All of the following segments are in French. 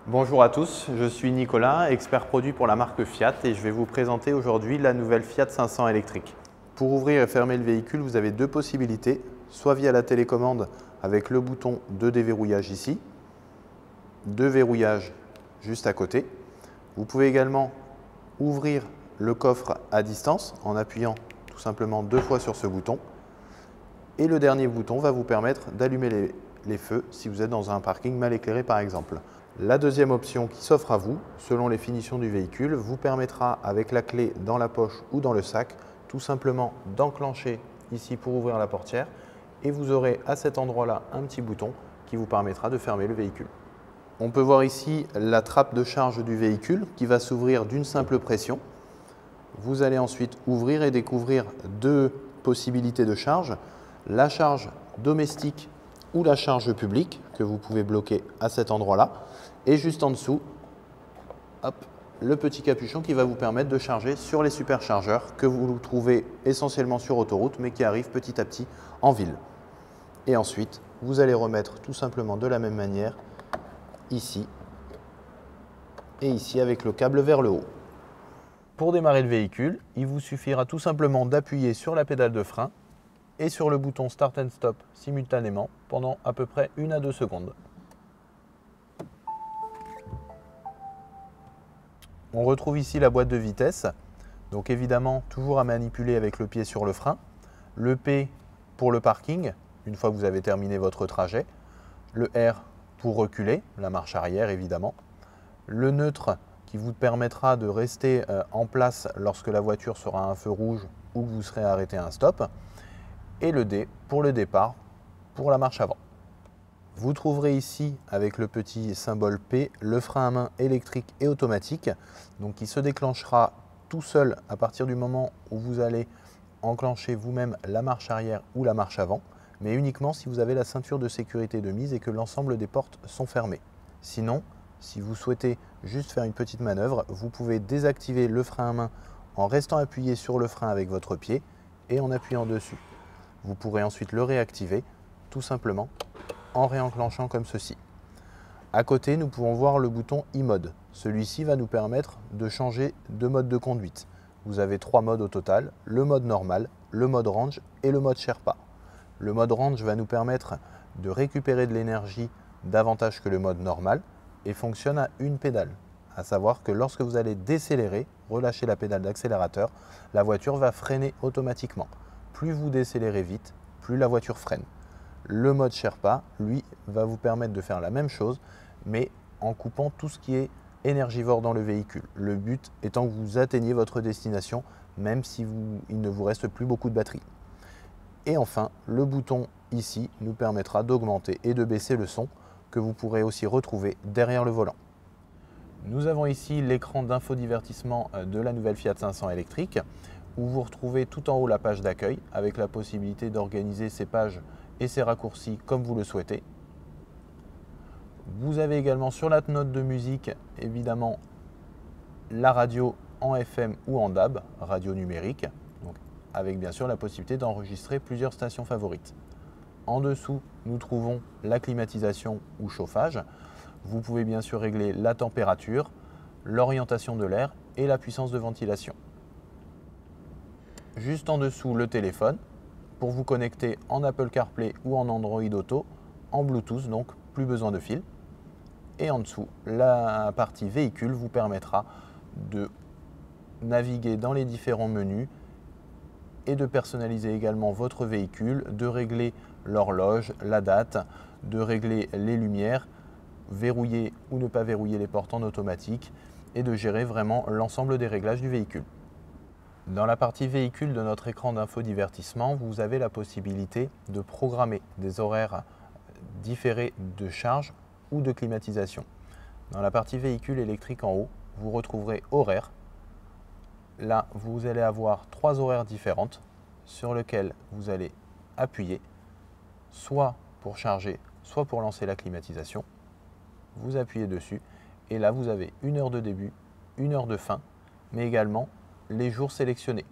Bonjour à tous, je suis Nicolas, expert produit pour la marque Fiat et je vais vous présenter aujourd'hui la nouvelle Fiat 500 électrique. Pour ouvrir et fermer le véhicule, vous avez deux possibilités, soit via la télécommande avec le bouton de déverrouillage ici, de verrouillage juste à côté. Vous pouvez également ouvrir le coffre à distance en appuyant tout simplement 2 fois sur ce bouton. Et le dernier bouton va vous permettre d'allumer les feux si vous êtes dans un parking mal éclairé par exemple. La deuxième option qui s'offre à vous, selon les finitions du véhicule, vous permettra avec la clé dans la poche ou dans le sac, tout simplement d'enclencher ici pour ouvrir la portière et vous aurez à cet endroit-là un petit bouton qui vous permettra de fermer le véhicule. On peut voir ici la trappe de charge du véhicule qui va s'ouvrir d'une simple pression. Vous allez ensuite ouvrir et découvrir deux possibilités de charge. La charge domestique ou la charge publique que vous pouvez bloquer à cet endroit-là. Et juste en dessous, hop, le petit capuchon qui va vous permettre de charger sur les superchargeurs que vous trouvez essentiellement sur autoroute mais qui arrivent petit à petit en ville. Et ensuite, vous allez remettre tout simplement de la même manière ici et ici avec le câble vers le haut. Pour démarrer le véhicule, il vous suffira tout simplement d'appuyer sur la pédale de frein et sur le bouton Start and Stop simultanément pendant à peu près 1 à 2 secondes. On retrouve ici la boîte de vitesse, donc évidemment toujours à manipuler avec le pied sur le frein, le P pour le parking, une fois que vous avez terminé votre trajet, le R pour reculer, la marche arrière évidemment, le neutre qui vous permettra de rester en place lorsque la voiture sera à un feu rouge ou que vous serez arrêté à un stop, et le D pour le départ, pour la marche avant. Vous trouverez ici, avec le petit symbole P, le frein à main électrique et automatique, donc qui se déclenchera tout seul à partir du moment où vous allez enclencher vous-même la marche arrière ou la marche avant, mais uniquement si vous avez la ceinture de sécurité de mise et que l'ensemble des portes sont fermées. Sinon, si vous souhaitez juste faire une petite manœuvre, vous pouvez désactiver le frein à main en restant appuyé sur le frein avec votre pied et en appuyant dessus. Vous pourrez ensuite le réactiver tout simplement en réenclenchant comme ceci. À côté, nous pouvons voir le bouton e-mode. Celui-ci va nous permettre de changer de mode de conduite. Vous avez 3 modes au total, le mode normal, le mode range et le mode Sherpa. Le mode range va nous permettre de récupérer de l'énergie davantage que le mode normal et fonctionne à une pédale. À savoir que lorsque vous allez décélérer, relâcher la pédale d'accélérateur, la voiture va freiner automatiquement. Plus vous décélérez vite, plus la voiture freine. Le mode Sherpa, lui, va vous permettre de faire la même chose, mais en coupant tout ce qui est énergivore dans le véhicule. Le but étant que vous atteigniez votre destination, même si il ne vous reste plus beaucoup de batterie. Et enfin, le bouton ici nous permettra d'augmenter et de baisser le son que vous pourrez aussi retrouver derrière le volant. Nous avons ici l'écran d'infodivertissement de la nouvelle Fiat 500 électrique où vous retrouvez tout en haut la page d'accueil avec la possibilité d'organiser ces pages et ces raccourcis comme vous le souhaitez. Vous avez également sur la note de musique évidemment la radio en FM ou en DAB, radio numérique, donc avec bien sûr la possibilité d'enregistrer plusieurs stations favorites. En dessous, nous trouvons la climatisation ou chauffage. Vous pouvez bien sûr régler la température, l'orientation de l'air et la puissance de ventilation. Juste en dessous, le téléphone pour vous connecter en Apple CarPlay ou en Android Auto, en Bluetooth, donc plus besoin de fil. Et en dessous, la partie véhicule vous permettra de naviguer dans les différents menus et de personnaliser également votre véhicule, de régler l'horloge, la date, de régler les lumières, verrouiller ou ne pas verrouiller les portes en automatique et de gérer vraiment l'ensemble des réglages du véhicule. Dans la partie véhicule de notre écran d'infodivertissement, vous avez la possibilité de programmer des horaires différés de charge ou de climatisation. Dans la partie véhicule électrique en haut, vous retrouverez horaires. Là, vous allez avoir 3 horaires différentes sur lesquelles vous allez appuyer, soit pour charger, soit pour lancer la climatisation. Vous appuyez dessus et là, vous avez 1 heure de début, 1 heure de fin, mais également les jours sélectionnés.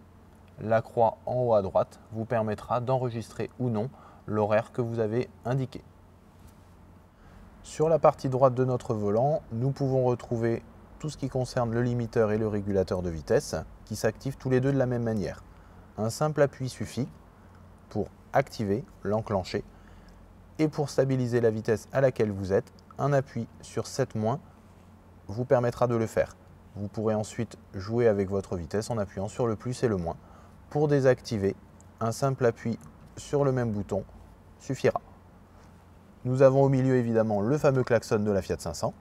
La croix en haut à droite vous permettra d'enregistrer ou non l'horaire que vous avez indiqué. Sur la partie droite de notre volant, nous pouvons retrouver tout ce qui concerne le limiteur et le régulateur de vitesse qui s'activent tous les deux de la même manière. Un simple appui suffit pour activer, l'enclencher, et pour stabiliser la vitesse à laquelle vous êtes, un appui sur 7- vous permettra de le faire. Vous pourrez ensuite jouer avec votre vitesse en appuyant sur le plus et le moins. Pour désactiver, un simple appui sur le même bouton suffira. Nous avons au milieu évidemment le fameux klaxon de la Fiat 500.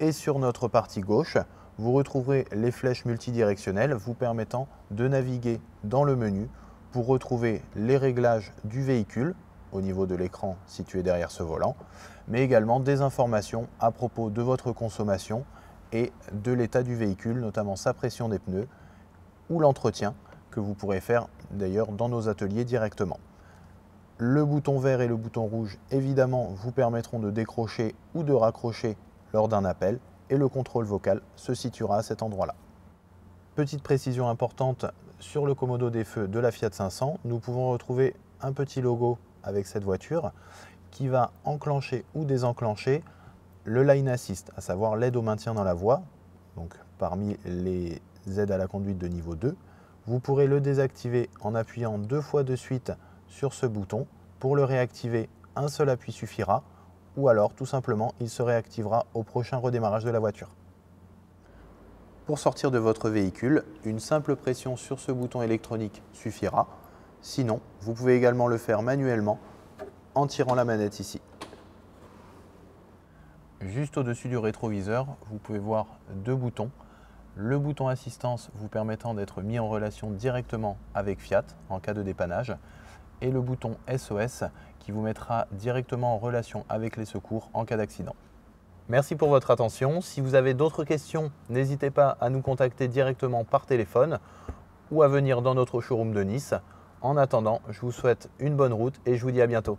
Et sur notre partie gauche, vous retrouverez les flèches multidirectionnelles vous permettant de naviguer dans le menu pour retrouver les réglages du véhicule au niveau de l'écran situé derrière ce volant, mais également des informations à propos de votre consommation et de l'état du véhicule, notamment sa pression des pneus ou l'entretien que vous pourrez faire d'ailleurs dans nos ateliers directement. Le bouton vert et le bouton rouge évidemment vous permettront de décrocher ou de raccrocher lors d'un appel et le contrôle vocal se situera à cet endroit-là. Petite précision importante sur le commodo des feux de la Fiat 500, nous pouvons retrouver un petit logo avec cette voiture qui va enclencher ou désenclencher le Lane Assist, à savoir l'aide au maintien dans la voie. Donc parmi les aides à la conduite de niveau 2, vous pourrez le désactiver en appuyant 2 fois de suite sur ce bouton. Pour le réactiver, un seul appui suffira, ou alors tout simplement il se réactivera au prochain redémarrage de la voiture. Pour sortir de votre véhicule, une simple pression sur ce bouton électronique suffira. Sinon, vous pouvez également le faire manuellement en tirant la manette ici. Juste au-dessus du rétroviseur, vous pouvez voir 2 boutons. Le bouton assistance vous permettant d'être mis en relation directement avec Fiat en cas de dépannage et le bouton SOS qui vous mettra directement en relation avec les secours en cas d'accident. Merci pour votre attention. Si vous avez d'autres questions, n'hésitez pas à nous contacter directement par téléphone ou à venir dans notre showroom de Nice. En attendant, je vous souhaite une bonne route et je vous dis à bientôt.